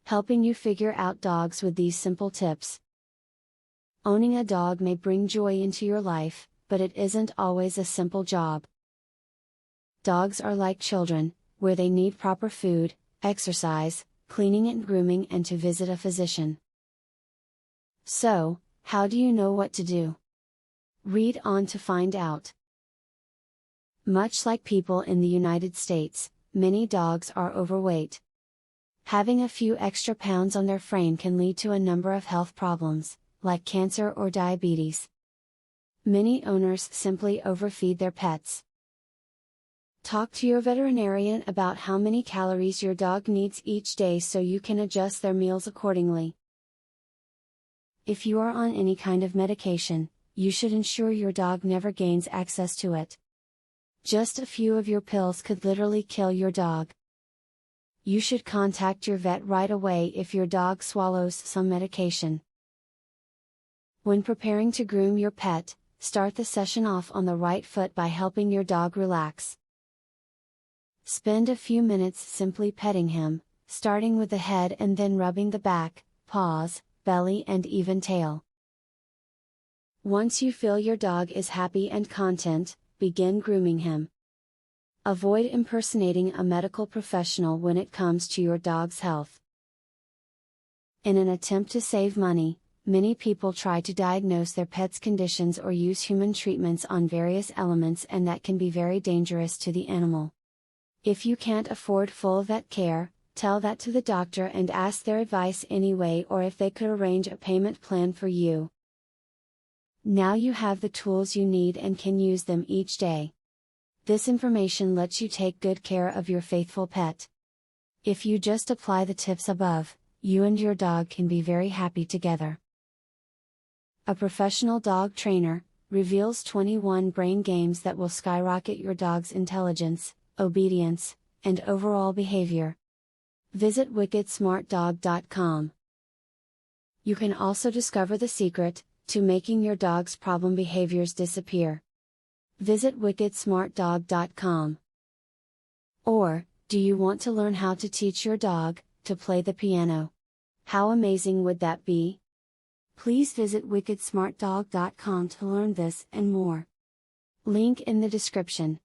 helping you figure out dogs with these simple tips. Owning a dog may bring joy into your life, but it isn't always a simple job. Dogs are like children, where they need proper food, exercise, cleaning and grooming, and to visit a physician. So, how do you know what to do? Read on to find out. Much like people in the United States, many dogs are overweight. Having a few extra pounds on their frame can lead to a number of health problems, like cancer or diabetes. Many owners simply overfeed their pets. Talk to your veterinarian about how many calories your dog needs each day so you can adjust their meals accordingly. If you are on any kind of medication, you should ensure your dog never gains access to it. Just a few of your pills could literally kill your dog. You should contact your vet right away if your dog swallows some medication. When preparing to groom your pet, start the session off on the right foot by helping your dog relax. Spend a few minutes simply petting him, starting with the head and then rubbing the back, paws, belly and even tail. Once you feel your dog is happy and content, begin grooming him. Avoid impersonating a medical professional when it comes to your dog's health. In an attempt to save money, many people try to diagnose their pet's conditions or use human treatments on various elements, and that can be very dangerous to the animal. If you can't afford full vet care, tell that to the doctor and ask their advice anyway, or if they could arrange a payment plan for you. Now you have the tools you need and can use them each day. This information lets you take good care of your faithful pet. If you just apply the tips above, you and your dog can be very happy together. A professional dog trainer reveals 21 brain games that will skyrocket your dog's intelligence, obedience, and overall behavior. Visit wickedsmartdog.com. You can also discover the secret to making your dog's problem behaviors disappear. Visit wickedsmartdog.com. Or, do you want to learn how to teach your dog to play the piano? How amazing would that be? Please visit wickedsmartdog.com to learn this and more. Link in the description.